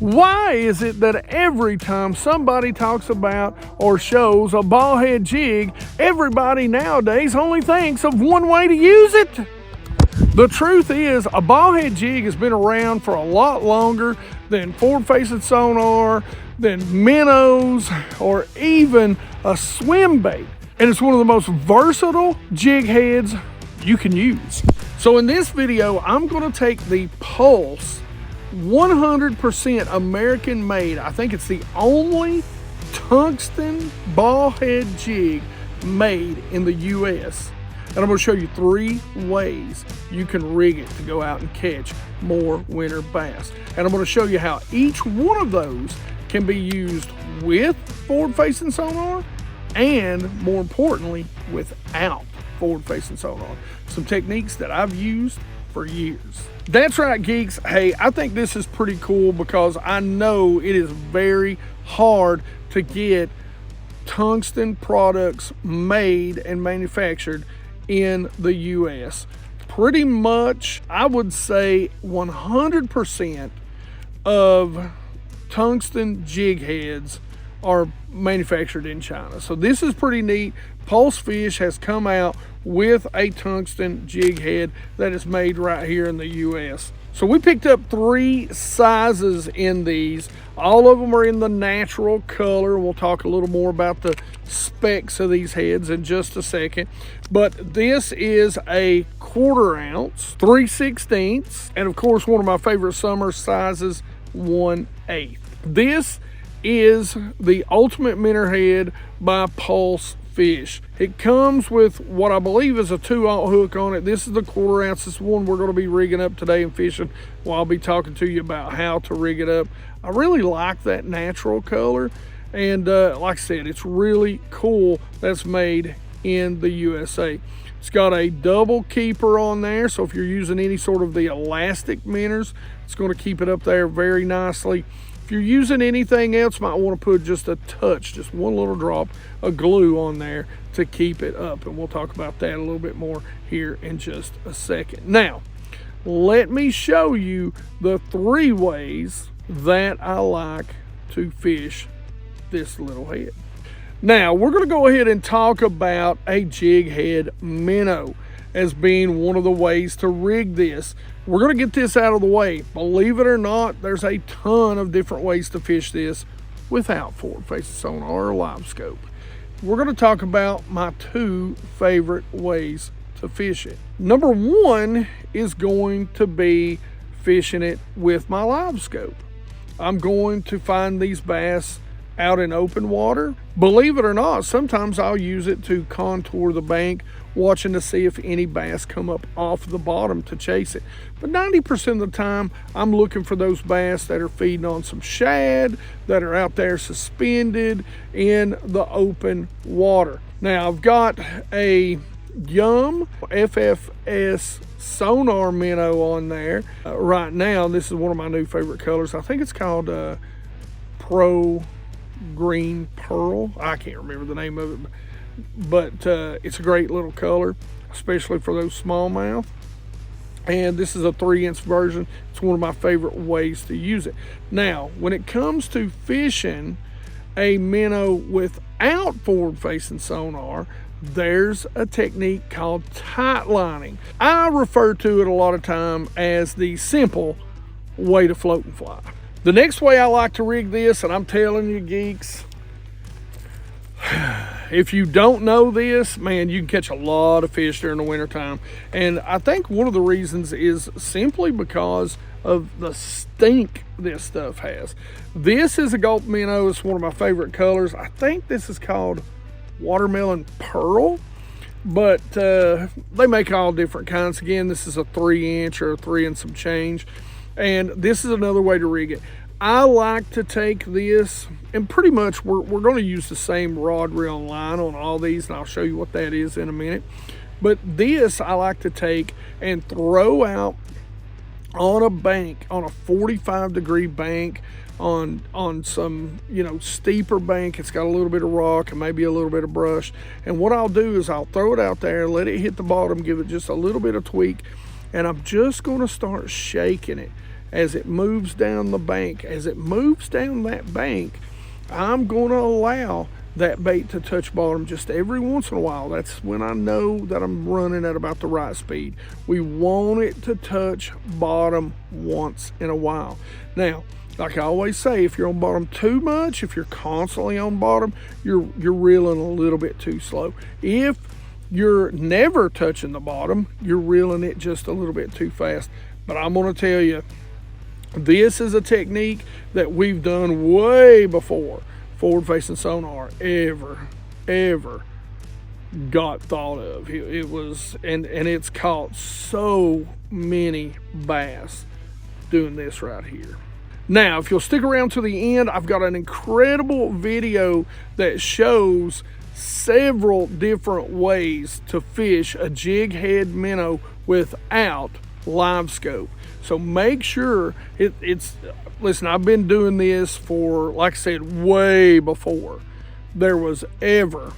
Why is it that every time somebody talks about or shows a ball head jig, everybody nowadays only thinks of one way to use it? The truth is, a ball head jig has been around for a lot longer than forward-facing sonar, than minnows, or even a Swimbait. And it's one of the most versatile jig heads you can use. So in this video, I'm gonna take the Pulse 100% American made. I think it's the only tungsten ball head jig made in the US. And I'm gonna show you 3 ways you can rig it to go out and catch more winter bass. And I'm gonna show you how each one of those can be used with forward-facing sonar and, more importantly, without forward-facing sonar. Some techniques that I've used for years. That's right, geeks. Hey, I think this is pretty cool because I know it is very hard to get tungsten products made and manufactured in the US. Pretty much, I would say 100% of tungsten jig heads are manufactured in China. So this is pretty neat. Pulse Fish has come out with a tungsten jig head that is made right here in the US. So we picked up 3 sizes in these. All of them are in the natural color. We'll talk a little more about the specs of these heads in just a second. But this is a 1/4 ounce, 3/16, and of course one of my favorite summer sizes, 1/8. This is the Ultimate Minnow Head by Pulse Fish. It comes with what I believe is a 2/0 hook on it. This is the 1/4 ounce. This is one we're going to be rigging up today and fishing. Well, I'll be talking to you about how to rig it up. I really like that natural color, and like I said, it's really cool that's made in the USA. It's got a double keeper on there, so if you're using any sort of the elastic minnows, it's going to keep it up there very nicely. If you're using anything else, might want to put just a touch, just one little drop of glue on there to keep it up. And we'll talk about that a little bit more here in just a second. Now, let me show you the 3 ways that I like to fish this little head. Now, we're going to go ahead and talk about a jig head minnow as being one of the ways to rig this. We're going to get this out of the way. Believe it or not, there's a ton of different ways to fish this without forward-facing sonar or LiveScope. We're going to talk about my 2 favorite ways to fish it. Number 1 is going to be fishing it with my LiveScope. I'm going to find these bass out in open water. Believe it or not, sometimes I'll use it to contour the bank, watching to see if any bass come up off the bottom to chase it. But 90% of the time, I'm looking for those bass that are feeding on some shad, that are out there suspended in the open water. Now, I've got a Yum FFS sonar minnow on there right now. This is one of my new favorite colors. I think it's called Pro Green Pearl. I can't remember the name of it, but it's a great little color, especially for those smallmouth. And this is a 3-inch version. It's one of my favorite ways to use it. Now, when it comes to fishing a minnow without forward-facing sonar, there's a technique called tightlining. I refer to it a lot of time as the simple way to float and fly. The next way I like to rig this, and I'm telling you geeks, if you don't know this, man, you can catch a lot of fish during the wintertime. And I think one of the reasons is simply because of the stink this stuff has. This is a gulp minnow. It's one of my favorite colors. I think this is called Watermelon Pearl, but they make all different kinds. Again, this is a 3-inch or a 3 and some change. And this is another way to rig it. I like to take this, and pretty much we're going to use the same rod, reel, and line on all these, and I'll show you what that is in a minute. But this I like to take and throw out on a bank, on a 45-degree bank, on some, you know, steeper bank. It's got a little bit of rock and maybe a little bit of brush. And what I'll do is I'll throw it out there, let it hit the bottom, give it just a little bit of tweak, and I'm just going to start shaking it. as it moves down the bank. As it moves down that bank, I'm going to allow that bait to touch bottom just every once in a while. That's when I know that I'm running at about the right speed. We want it to touch bottom once in a while. Now, like I always say, if you're on bottom too much, if you're constantly on bottom, you're reeling a little bit too slow. If you're never touching the bottom, you're reeling it just a little bit too fast. But I'm going to tell you, this is a technique that we've done way before forward-facing sonar ever got thought of. It was, and it's caught so many bass doing this right here. Now, if you'll stick around to the end, I've got an incredible video that shows several different ways to fish a jig head minnow without LiveScope. So make sure listen, I've been doing this for, like I said, way before there was ever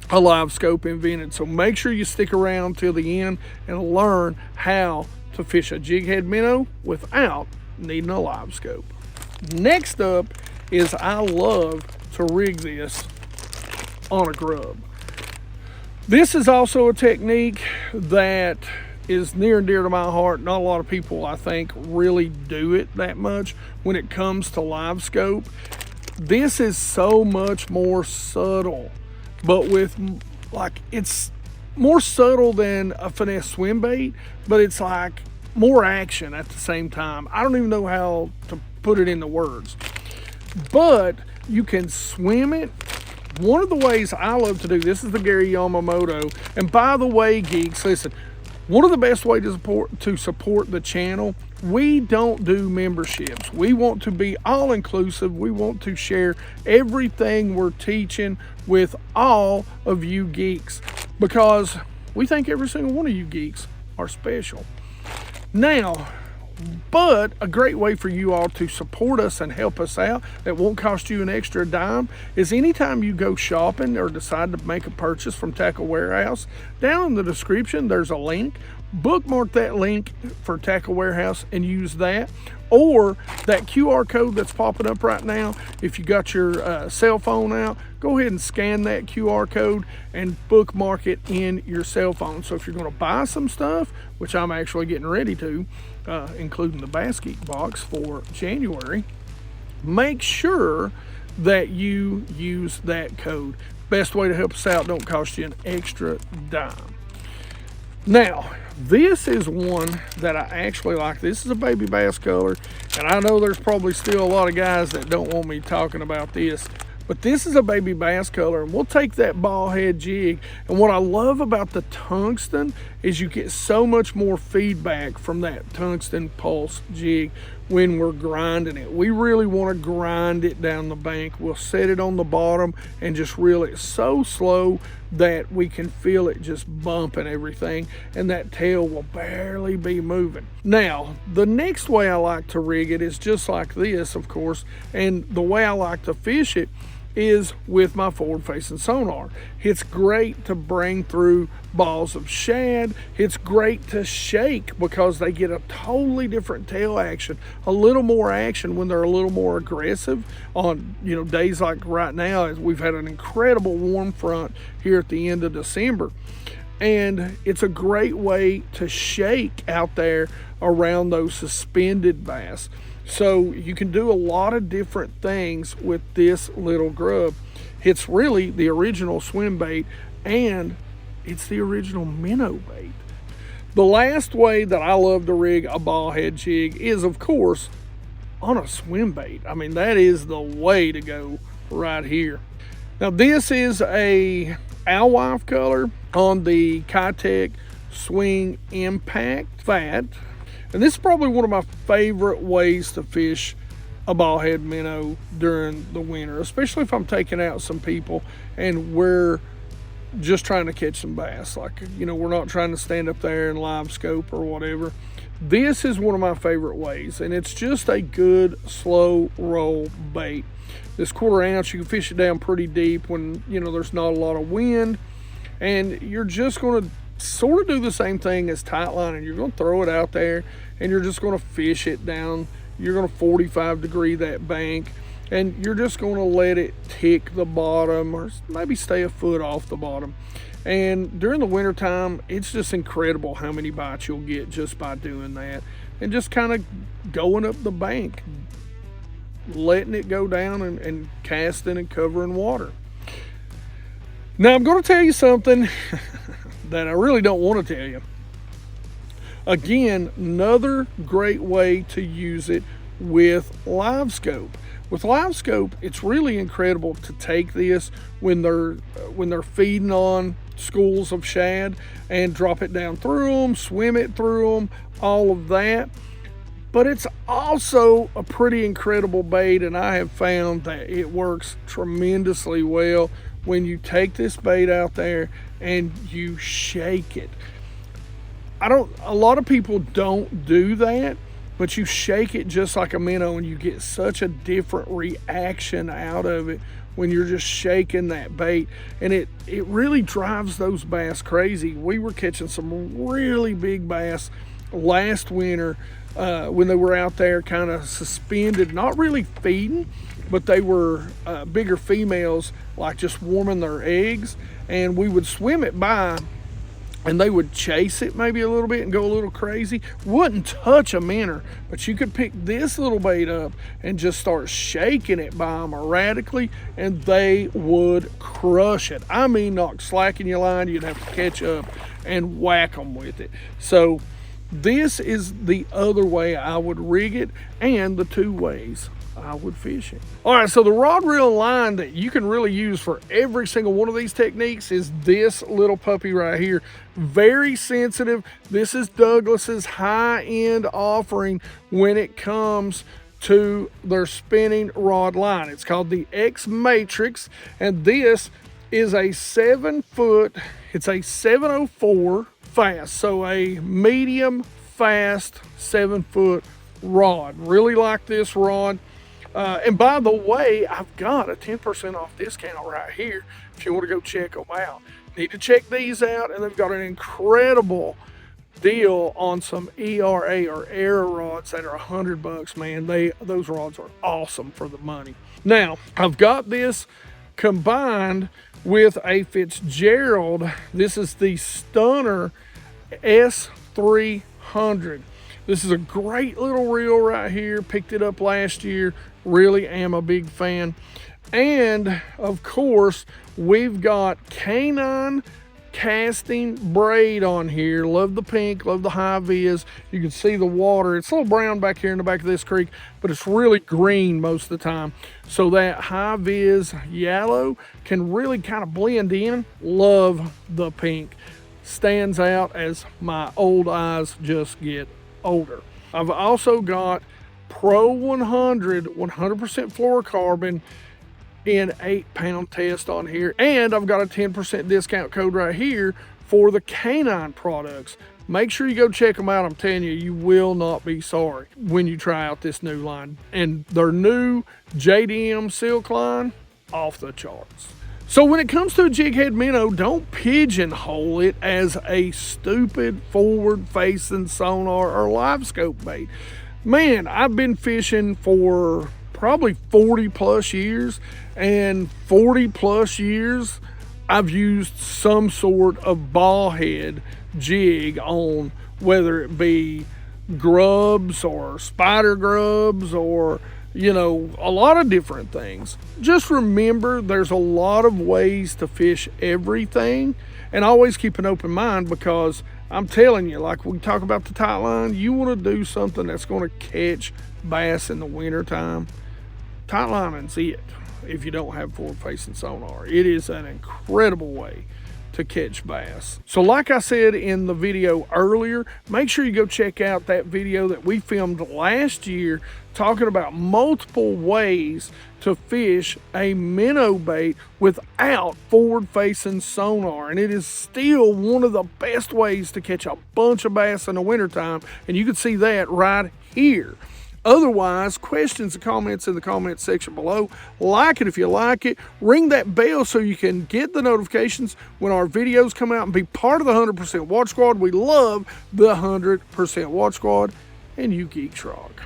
a LiveScope invented. So make sure you stick around till the end and learn how to fish a jig head minnow without needing a LiveScope. Next up is I love to rig this on a grub. This is also a technique that is near and dear to my heart. Not a lot of people, I think, really do it that much when it comes to LiveScope. This is so much more subtle, but it's more subtle than a finesse swim bait, but it's like more action at the same time. I don't even know how to put it into words, but you can swim it. One of the ways I love to do this is the Gary Yamamoto. And by the way, geeks, listen, one of the best ways to support the channel, we don't do memberships. We want to be all inclusive. We want to share everything we're teaching with all of you geeks, because we think every single one of you geeks are special. Now, but a great way for you all to support us and help us out that won't cost you an extra dime is anytime you go shopping or decide to make a purchase from Tackle Warehouse, down in the description there's a link. Bookmark that link for Tackle Warehouse and use that, or that QR code that's popping up right now. If you got your cell phone out, go ahead and scan that QR code and bookmark it in your cell phone. So if you're going to buy some stuff, which I'm actually getting ready to, including the BassGeek box for January, make sure that you use that code. Best way to help us out, don't cost you an extra dime. Now, this is one that I actually like. This is a baby bass color, and I know there's probably still a lot of guys that don't want me talking about this, but this is a baby bass color, and we'll take that ball head jig. And what I love about the tungsten is you get so much more feedback from that tungsten pulse jig when we're grinding it. We really want to grind it down the bank. We'll set it on the bottom and just reel it so slow that we can feel it just bumping everything, and that tail will barely be moving. Now, the next way I like to rig it is just like this, of course, and the way I like to fish it is with my forward-facing sonar. It's great to bring through balls of shad. It's great to shake because they get a totally different tail action, a little more action when they're a little more aggressive on, days like right now, as we've had an incredible warm front here at the end of December. And it's a great way to shake out there around those suspended bass. So you can do a lot of different things with this little grub. It's really the original swim bait, and it's the original minnow bait. The last way that I love to rig a ball head jig is, of course, on a swim bait. I mean, that is the way to go right here. Now, this is a alewife color on the Kayak Swing Impact Fat. And this is probably one of my favorite ways to fish a ball head minnow during the winter, especially if I'm taking out some people and we're just trying to catch some bass. Like, we're not trying to stand up there and LiveScope or whatever. This is one of my favorite ways, and it's just a good slow roll bait. This 1/4 ounce, you can fish it down pretty deep when, there's not a lot of wind, and you're just going to sort of do the same thing as tightlining. You're going to throw it out there and you're just going to fish it down. You're going to 45 degree that bank, and you're just going to let it tick the bottom or maybe stay a foot off the bottom. And during the winter time, it's just incredible how many bites you'll get just by doing that, and just kind of going up the bank, letting it go down and casting and covering water. Now I'm going to tell you something that I really don't want to tell you. Again, another great way to use it with LiveScope. With LiveScope, it's really incredible to take this when they're feeding on schools of shad and drop it down through them, swim it through them, all of that. But it's also a pretty incredible bait, and I have found that it works tremendously well when you take this bait out there and you shake it. A lot of people don't do that, but you shake it just like a minnow and you get such a different reaction out of it when you're just shaking that bait, and it really drives those bass crazy. We were catching some really big bass last winter when they were out there kind of suspended, not really feeding, but they were bigger females, like just warming their eggs, and we would swim it by and they would chase it maybe a little bit and go a little crazy. Wouldn't touch a minnow, but you could pick this little bait up and just start shaking it by them erratically, and they would crush it. I mean, not slacking your line, you'd have to catch up and whack them with it. So this is the other way I would rig it, and the two ways I would fish it. All right, so the rod, reel, and line that you can really use for every single one of these techniques is this little puppy right here. Very sensitive. This is Douglas's high-end offering when it comes to their spinning rod line. It's called the X Matrix, and this is a 7-foot, it's a 704 fast, so a medium fast 7-foot rod. Really like this rod. And by the way, I've got a 10% off discount right here if you want to go check them out. Need to check these out, and they've got an incredible deal on some ERA or era rods that are $100, man. Those rods are awesome for the money. Now, I've got this combined with a Fitzgerald. This is the Stunner S300. This is a great little reel right here. Picked it up last year. Really am a big fan. And of course, we've got canine casting braid on here. Love the pink, love the high vis. You can see the water. It's a little brown back here in the back of this creek, but it's really green most of the time. So that high vis yellow can really kind of blend in. Love the pink. Stands out as my old eyes just get older. I've also got Pro 100 100% fluorocarbon in 8-pound test on here, and I've got a 10% discount code right here for the canine products. Make sure you go check them out. I'm telling you, you will not be sorry when you try out this new line. And their new JDM silk line, off the charts. So when it comes to a jig head minnow, don't pigeonhole it as a stupid forward-facing sonar or LiveScope bait. Man, I've been fishing for probably 40 plus years, and 40 plus years I've used some sort of ball head jig on, whether it be grubs or spider grubs or, you know, a lot of different things. Just remember, there's a lot of ways to fish everything, and always keep an open mind, because I'm telling you, like we talk about the tight line, you want to do something that's going to catch bass in the winter time. Tight lining's it if you don't have forward-facing sonar. It is an incredible way to catch bass. So like I said in the video earlier, make sure you go check out that video that we filmed last year talking about multiple ways to fish a minnow bait without forward-facing sonar, and it is still one of the best ways to catch a bunch of bass in the wintertime, and you can see that right here. Otherwise, questions and comments in the comment section below. Like it if you like it. Ring that bell so you can get the notifications when our videos come out and be part of the 100% Watch Squad. We love the 100% Watch Squad, and you geeks rock.